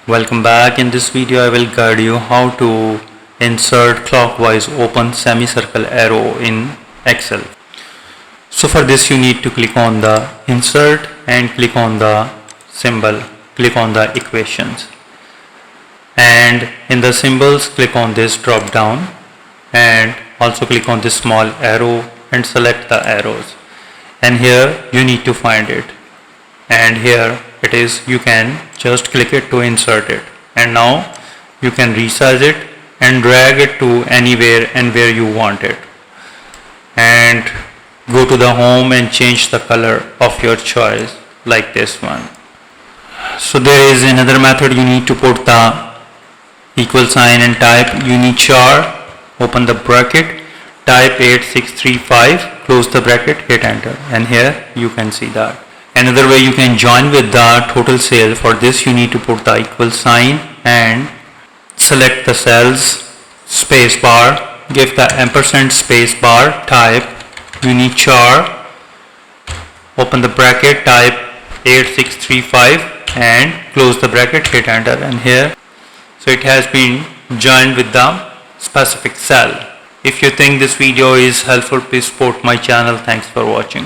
Welcome back. In this video I will guide you how to insert clockwise open semicircle arrow in Excel. So for this you need to click on the insert and click on the symbol, click on the equations, and in the symbols click on this drop down and also click on this small arrow and select the arrows, and here you need to find it, and here it is. You can just click it to insert it, and now you can resize it and drag it to anywhere and where you want it, and go to the home and change the color of your choice like this one. So there is another method. You need to put the equal sign and type unit char, open the bracket, type 8635, close the bracket, hit enter, and here you can see that. Another way you can join with the total sale. For this you need to put the equal sign and select the cells, space bar, give the ampersand space bar, type unit char, open the bracket, type 8635 and close the bracket, hit enter, and here, so it has been joined with the specific cell. If you think this video is helpful, please support my channel. Thanks for watching.